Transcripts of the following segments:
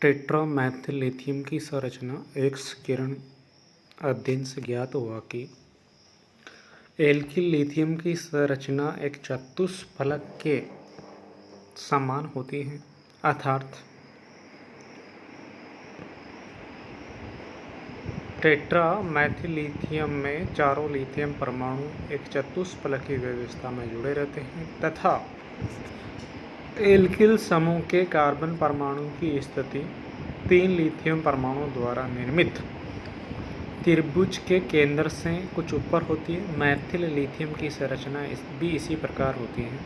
टेट्रामेथिलिथियम की संरचना एक्स किरण अध्ययन से ज्ञात हुआ कि एल्किल लिथियम की संरचना एक चतुष्फलक के समान होती है, अर्थात टेट्रामेथिलिथियम में चारों लिथियम परमाणु एक चतुष्फलकीय व्यवस्था में जुड़े रहते हैं तथा एल्किल समूह के कार्बन परमाणु की स्थिति 3 लिथियम परमाणु द्वारा निर्मित त्रिभुज के केंद्र से कुछ ऊपर होती है। मैथिल लिथियम की संरचना भी इसी प्रकार होती है।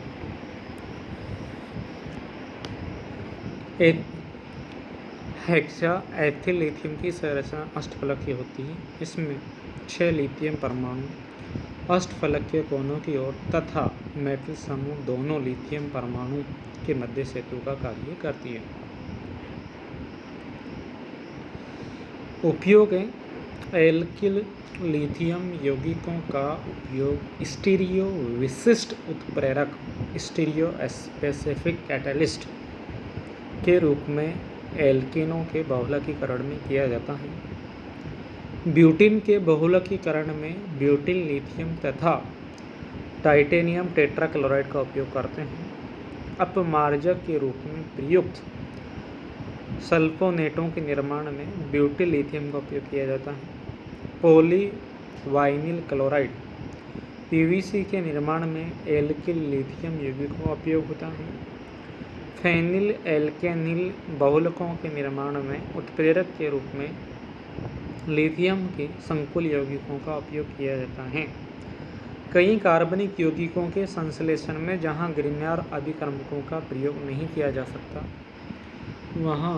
एक हेक्सा एथिल लिथियम की संरचना अष्टफलकीय होती है। इसमें 6 लिथियम परमाणु अष्टफलकीय कोनों की ओर तथा मेटल समूह दोनों लिथियम परमाणु के मध्य सेतु का कार्य करती है। उपयोग है एल्किल लिथियम यौगिकों का उपयोग स्टीरियो विशिष्ट उत्प्रेरक स्टीरियो स्पेसिफिक कैटलिस्ट के रूप में एल्केनों के बहुलकीकरण में किया जाता है। ब्यूटीन के बहुलकीकरण में ब्यूटिल लिथियम तथा टाइटेनियम टेट्राक्लोराइड का उपयोग करते हैं। अपमार्जक के रूप में प्रयुक्त सल्फोनेटों के निर्माण में ब्यूटिल लिथियम का उपयोग किया जाता है। पॉलीवाइनिल क्लोराइड पीवीसी के निर्माण में एल्किल लिथियम यौगिकों का उपयोग होता है। फेनिल एल्केनिल बहुलकों के निर्माण में उत्प्रेरक के रूप में लिथियम के संकुल यौगिकों का उपयोग किया जाता है। कई कार्बनिक यौगिकों के संश्लेषण में जहां ग्रिग्नार्ड अभिकर्मकों का प्रयोग नहीं किया जा सकता, वहां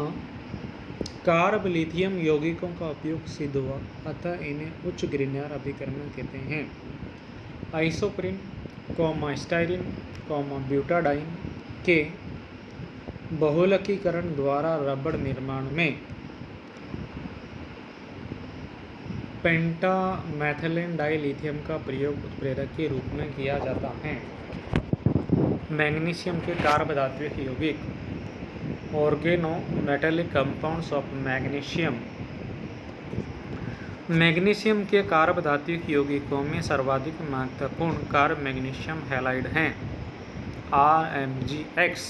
कार्ब लिथियम यौगिकों का उपयोग सिद्ध हुआ, अतः इन्हें उच्च ग्रिग्नार्ड अभिकर्मक कहते हैं। आइसोप्रीन, स्टाइरिन, ब्यूटाडाइन के बहुलकीकरण द्वारा रबड़ निर्माण में पेंटामेथिलीन डाइलिथियम का प्रयोग उत्प्रेरक के रूप में किया जाता है। मैग्नीशियम के कार्बधात्विक यौगिक organometallic compounds of magnesium. Magnesium के कार्बधात्विक यौगिकों में सर्वाधिक महत्वपूर्ण कार्ब मैग्नीशियम हैलाइड हैं। RMgX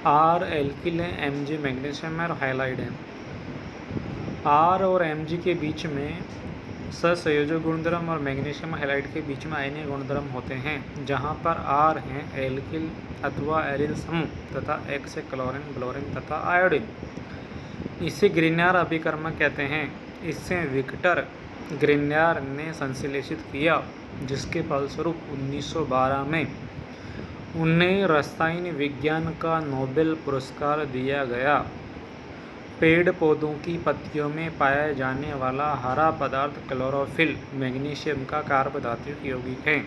R एल्किल है, Mg मैग्नीशियम है और हैलाइड है। R और Mg के बीच में सहसंयोजक गुणधर्म और मैग्नीशियम हैलाइड के बीच में आयनीय गुणधर्म होते हैं, जहां पर R हैं एल्किल अथवा एरिल समूह तथा X है क्लोरीन, ब्रोमीन तथा आयोडीन। इसे ग्रिग्नार्ड अभिकर्मक कहते हैं। इसे विक्टर ग्रिग्नार्ड ने संश्लेषित किया, जिसके फलस्वरूप 1912 में उन्हें रसायन विज्ञान का नोबेल पुरस्कार दिया गया। पेड़ पौधों की पत्तियों में पाया जाने वाला हरा पदार्थ क्लोरोफिल मैग्नीशियम का कार्बधात्विक यौगिक है।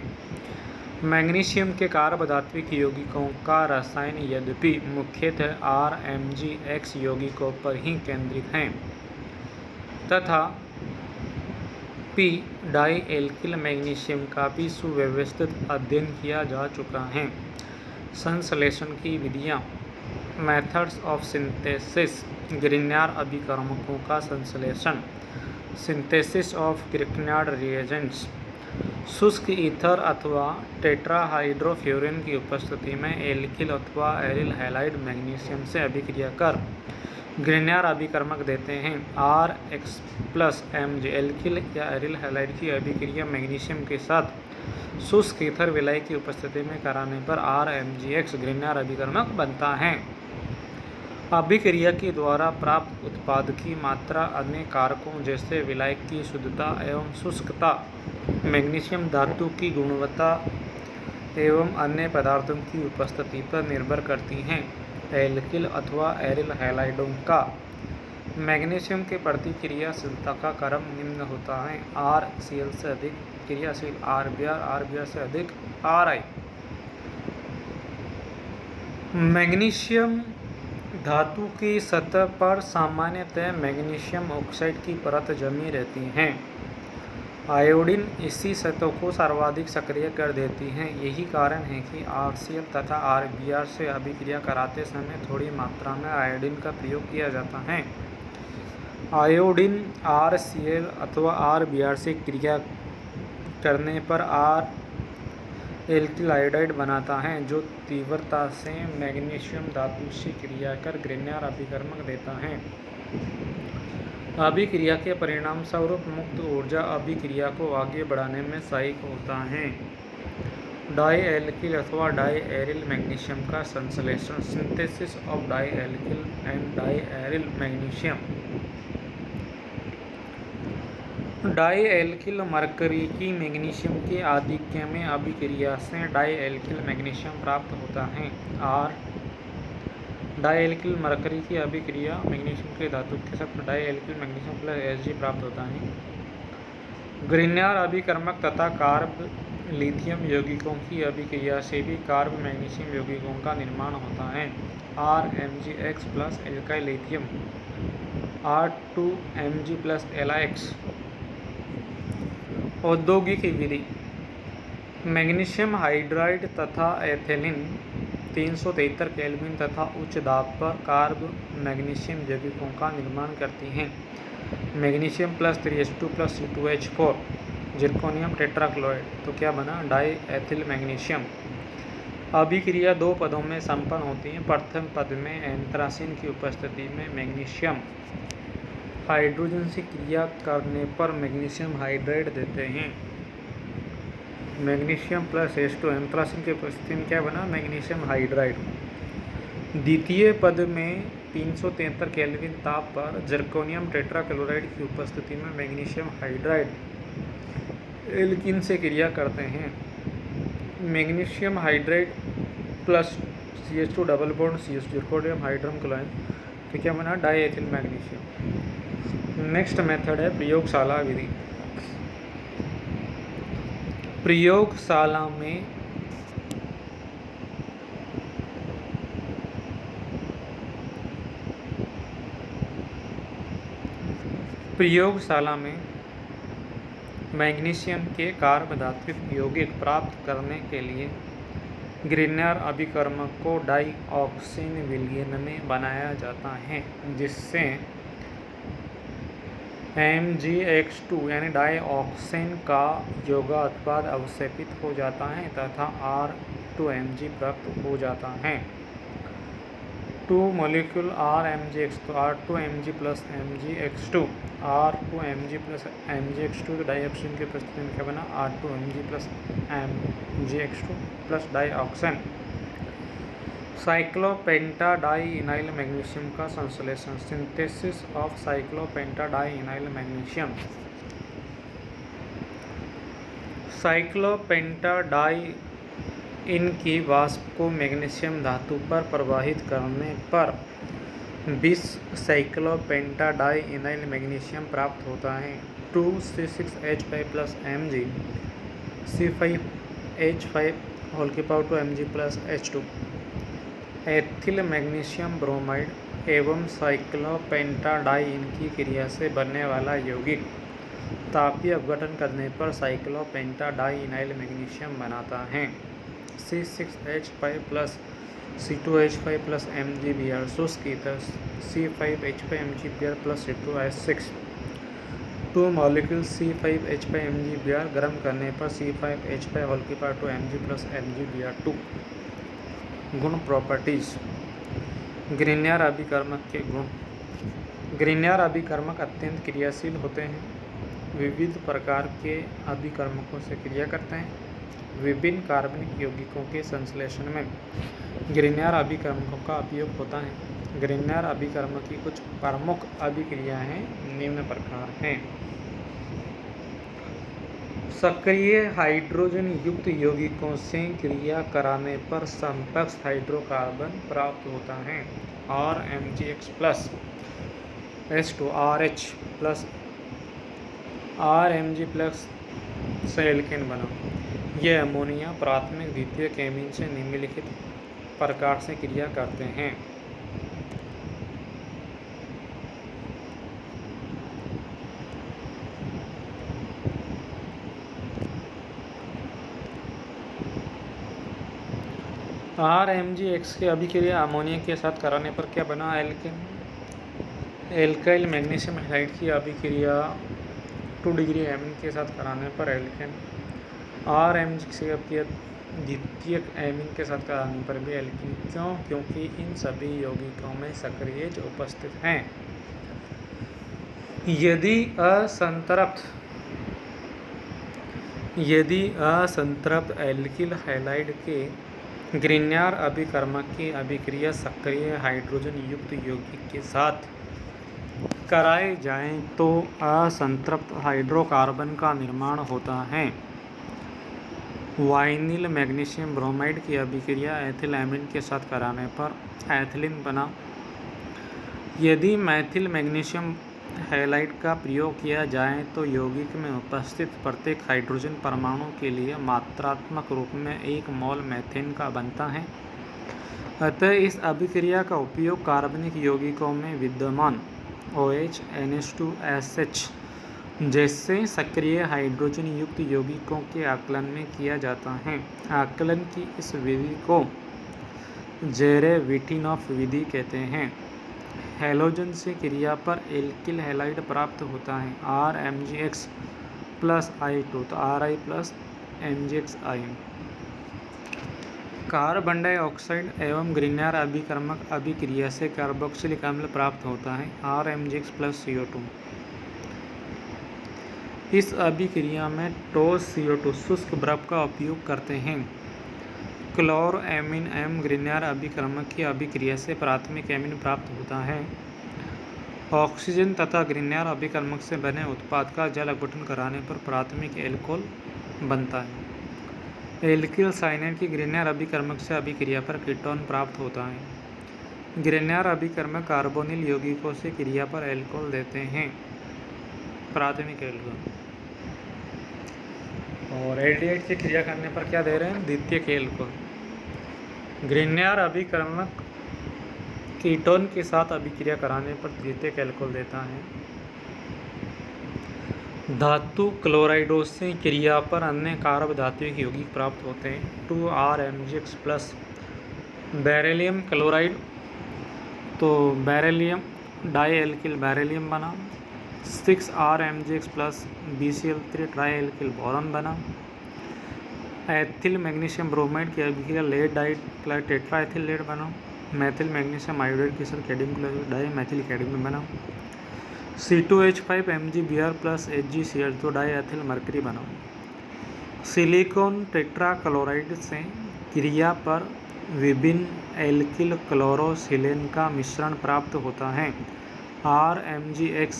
मैग्नीशियम के कार्बधात्विक यौगिकों का रसायन यद्यपि मुख्यतः RMgX यौगिकों पर ही केंद्रित है तथा p डाई एल्किल मैग्नीशियम का भी सुव्यवस्थित अध्ययन किया जा चुका है। संश्लेषण की विधियाँ। Methods of synthesis. ग्रिग्नार्ड अभिकर्मकों का संश्लेषण। Synthesis of Grignard reagents. शुष्क ईथर अथवा टेट्राहाइड्रोफ्यूरिन की उपस्थिति में एल्किल अथवा एरिल हैलाइड मैग्नीशियम से अभिक्रिया कर ग्रिग्नार्ड अभिकर्मक देते हैं। RX+Mg एल्किल या एरिल हैलाइड की अभिक्रिया मैग्नीशियम के साथ शुष्क ईथर विलय की उपस्थिति में कराने पर RMgX ग्रिग्नार्ड अभिकर्मक बनता है। अभिक्रिया के द्वारा प्राप्त उत्पाद की मात्रा अन्य कारकों जैसे विलायक की शुद्धता एवं शुष्कता, मैग्नीशियम धातु की गुणवत्ता एवं अन्य पदार्थों की उपस्थिति पर निर्भर करती हैं। एल्किल अथवा एरिल हैलाइडों का मैग्नीशियम के प्रति क्रियाशीलता का क्रम निम्न होता है। RCl से अधिक क्रियाशील, RBr से अधिक RI। मैग्नीशियम धातु की सतह पर सामान्यतः मैग्नीशियम ऑक्साइड की परत जमी रहती है। आयोडीन इसी सतह को सर्वाधिक सक्रिय कर देती है। यही कारण है कि RCl तथा RBr से अभिक्रिया कराते समय थोड़ी मात्रा में आयोडीन का प्रयोग किया जाता है। आयोडीन RCl अथवा RBr से क्रिया करने पर एल्किल आयोडाइड बनाता है, जो तीव्रता से मैग्नीशियम धातु से क्रिया कर ग्रिग्नार अभिकर्मक देता है। अभिक्रिया के परिणाम स्वरूप मुक्त ऊर्जा अभिक्रिया को आगे बढ़ाने में सहायक होता है। डाई एल्किल अथवा डाई एरिल मैग्नीशियम का संश्लेषण, synthesis of dialkyl and diaryl magnesium. Dialkyl mercury की मैग्नीशियम के आधिक्य में अभिक्रिया से डाई एल्किल मैग्नीशियम प्राप्त होता है। और डाई एल्किल मरकरी की अभिक्रिया मैग्नीशियम के धातु के साथ dialkyl magnesium plus Hg प्राप्त होता है। ग्रिग्नार अभिकर्मक तथा कार्ब लिथियम यौगिकों की अभिक्रिया से भी कार्ब मैग्नीशियम यौगिकों का निर्माण होता है। RMgX plus alkyl lithium R2Mg plus LiX। औद्योगिक विधि। मैग्नीशियम हाइड्राइड तथा एथिलीन 373 केल्विन तथा उच्च दाब पर कार्ब मैग्नीशियम यौगिकों का निर्माण करती हैं। Magnesium plus 3H2 plus C2H4 zirconium tetrachloride, तो क्या बना? Die ethyl magnesium. अभिक्रिया दो पदों में संपन्न होती है। प्रथम पद में एंथ्रासीन की उपस्थिति में मैग्नीशियम हाइड्रोजन से क्रिया करने पर मैग्नीशियम हाइड्राइड देते हैं। मैग्नीशियम प्लस H2 एंथ्रासीन की उपस्थिति में क्या बना? Magnesium hydride. द्वितीय पद में 373 केल्विन ताप पर जर्कोनियम टेट्राक्लोराइड की उपस्थिति में मैग्नीशियम हाइड्राइड एल्कीन से क्रिया करते हैं। Magnesium hydride plus CH2 double bond CH zirconium hydrogen chloride, तो क्या बना? Die ethyl magnesium. Next method है प्रयोगशाला विधि। प्रयोगशाला में मैग्नीशियम के कार्बधात्विक यौगिक प्राप्त करने के लिए ग्रिग्नार अभिकर्मक को डाइऑक्सिन विलयन में बनाया जाता है, जिससे MgX2 यानी डाइऑक्सिन का योगात्पाद अवक्षेपित हो जाता है तथा R2Mg प्राप्त हो जाता है। 2 molecule RMgX2 R2Mg plus MgX2 R2Mg plus MgX2 dioxin की उपस्थिति में क्या बना? R2Mg plus MgX2 plus dioxin. Cyclopentadienyl magnesium का संश्लेषण, synthesis of cyclopentadienyl magnesium. Cyclopentadiene की वाष्प को मैग्नीशियम धातु पर प्रवाहित करने पर 20 साइक्लोपेंटाडाइइनाइल मैग्नीशियम प्राप्त होता है। 2C6H5 plus Mg C5H5 plus H2 ethyl magnesium bromide एवं साइक्लोपेंटाडाइइन की क्रिया से बनने वाला यौगिक तापीय अपघटन करने पर साइक्लोपेंटाडाइइनाइल मैग्नीशियम बनाता है। C6H5 plus C2H5 plus MgBr शुष्क ether C5H5MgBr plus C2H6। 2 molecule C5H5MgBr गर्म करने पर C5H5 प्लस MgBr2। गुण प्रॉपर्टीज। ग्रिग्नार अभिकर्मक के गुण। ग्रिग्नार अभिकर्मक अत्यंत क्रियाशील होते हैं। विविध प्रकार के अभिकर्मकों से क्रिया करते हैं। विभिन्न कार्बनिक यौगिकों के संश्लेषण में ग्रिग्नार अभिकर्मकों का उपयोग होता है। ग्रिग्नार अभिकर्मक की कुछ प्रमुख अभिक्रियाएं निम्न प्रकार हैं। सक्रिय हाइड्रोजन युक्त यौगिकों से क्रिया कराने पर समकक्ष हाइड्रोकार्बन प्राप्त होता है। RMgX plus H2RH plus RMg plus से एल्केन बना। यह अमोनिया प्राथमिक द्वितीयक एमीन से निम्नलिखित प्रकार से क्रिया करते हैं। RMgX की अभिक्रिया अमोनिया के साथ कराने पर क्या बना? एल्काइल मैग्नीशियम हैलाइड की अभिक्रिया 2 डिग्री एमिन के साथ कराने पर एल्केन। RMgX की अभिक्रिया द्वितीयक एमिन के साथ कराने पर भी एल्कीन। क्यों? क्योंकि इन सभी यौगिकों में सक्रियज उपस्थित हैं। यदि असंतृप्त एल्किल हैलाइड के ग्रिग्नार अभिकर्मक की अभिक्रिया सक्रिय हाइड्रोजन युक्त यौगिक के साथ कराए जाएं तो असंतृप्त हाइड्रोकार्बन का निर्माण होता है। वाइनिल मैग्नीशियम ब्रोमाइड की अभिक्रिया एथिलएमीन के साथ कराने पर एथिलीन बना। यदि मैथिल मैग्नीशियम हैलाइड का प्रयोग किया जाए तो यौगिक में उपस्थित प्रत्येक हाइड्रोजन परमाणु के लिए मात्रात्मक रूप में 1 मोल मीथेन का बनता है। अतः इस अभिक्रिया का उपयोग कार्बनिक यौगिकों में विद्यमान OH, NH2SH जैसे सक्रिय हाइड्रोजन युक्त यौगिकों के आकलन में किया जाता है। आकलन की इस विधि को जेरेविटिनॉफ विधि कहते हैं। हैलोजन से क्रिया पर एल्किल हैलाइड प्राप्त होता है। RMgX प्लस I2 तो Ri plus MgXi। Carbon dioxide एवं ग्रिग्नार अभिकर्मक अभिक्रिया से कार्बोक्सिलिक अम्ल प्राप्त होता है। RMgX plus CO2। इस अभिक्रिया में ठोस CO2 शुष्क बर्फ का उपयोग करते हैं। क्लोरएमीन एवं ग्रिग्नार अभिकर्मक की अभिक्रिया से प्राथमिक एमीन प्राप्त होता है। ऑक्सीजन तथा ग्रिग्नार अभिकर्मक से बने उत्पाद का जल अपघटन कराने पर प्राथमिक एल्कोहल बनता है। एल्किल साइनाइड की ग्रिग्नार अभिकर्मक से अभिक्रिया पर कीटोन प्राप्त होता है। ग्रिग्नार अभिकर्मक कार्बोनिल यौगिकों से क्रिया पर एल्कोहल देते हैं, प्राथमिक एल्कोहल। और एल्डिहाइड से क्रिया करने पर क्या दे रहे हैं? द्वितीयक एल्कोहल। ग्रिग्नार अभिकर्मक कीटोन के साथ अभिक्रिया कराने पर द्वितीयक एल्कोहल देता है। धातु क्लोराइडों से क्रिया पर अन्य कार्ब धात्विक यौगिक प्राप्त होते हैं। 2RMgX प्लस बेरिलियम क्लोराइड तो बेरिलियम डाई एल्किल बेरिलियम बना। 6RMgX plus BCl3 trialkyl boron बना। एथिल मैग्नीशियम ब्रोमाइड की अभिक्रिया lead di tetraethyl lead बना। मैथिल मैग्नीशियम आयोडाइड के साथ कैडमियम डाई मैथिल कैडमियम बना। C2H5MgBr plus HgCl2 die ethyl mercury बना। सिलिकॉन टेट्राक्लोराइड से क्रिया पर विभिन्न एल्किल क्लोरोसिलेन का मिश्रण प्राप्त होता है। RMgX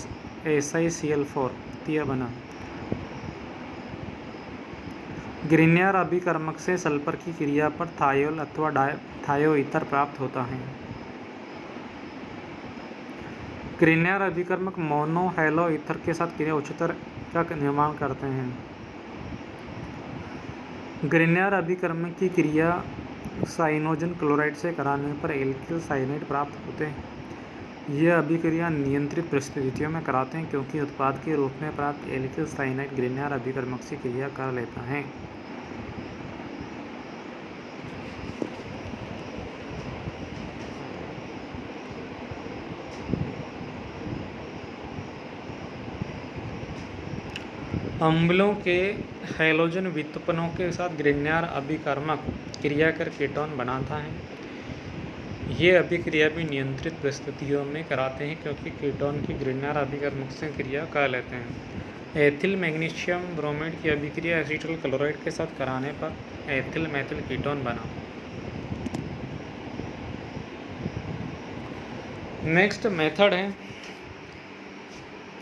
SiCl4 तीय बना। ग्रिग्नार अभिकर्मक से सल्फर की क्रिया पर थायोल अथवा थायो ईथर प्राप्त होता है। ग्रिग्नार अभिकर्मक मोनो हैलो ईथर के साथ क्रिया उच्चतर का निर्माण करते हैं। ग्रिग्नार अभिकर्मक की क्रिया साइनोजन क्लोराइड से कराने पर एल्किल साइनाइड प्राप्त होते हैं। यह अभिक्रिया नियंत्रित परिस्थितियों में कराते हैं क्योंकि उत्पाद के रूप में प्राप्त एल्किल साइनाइड ग्रिग्नार अभिकर्मक से क्रिया कर लेता है। अम्लों के हैलोजन व्युत्पन्नों के साथ ग्रिग्नार अभिकर्मक क्रिया कर कीटोन बनाता है। ये अभिक्रिया भी नियंत्रित परिस्थितियों में कराते हैं क्योंकि कीटोन की ग्रिग्नार अभिकर्मक से क्रिया कर लेते हैं। एथिल मैग्नीशियम ब्रोमाइड की अभिक्रिया एसीटल क्लोराइड के साथ कराने पर एथिल मैथिल कीटोन बना। नेक्स्ट मेथड है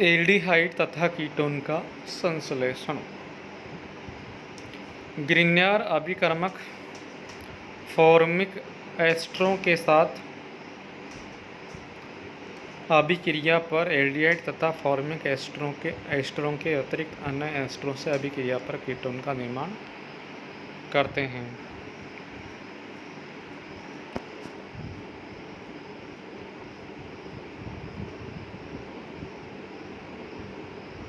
एल्डिहाइड तथा कीटोन का संश्लेषण। ग्रिग्नार अभिकर्मक फॉर्मिक एस्टरों के साथ अभिक्रिया पर एल्डिहाइड तथा फॉर्मिक एस्टरों के अतिरिक्त अन्य एस्टरों से अभिक्रिया पर कीटोन का निर्माण करते हैं।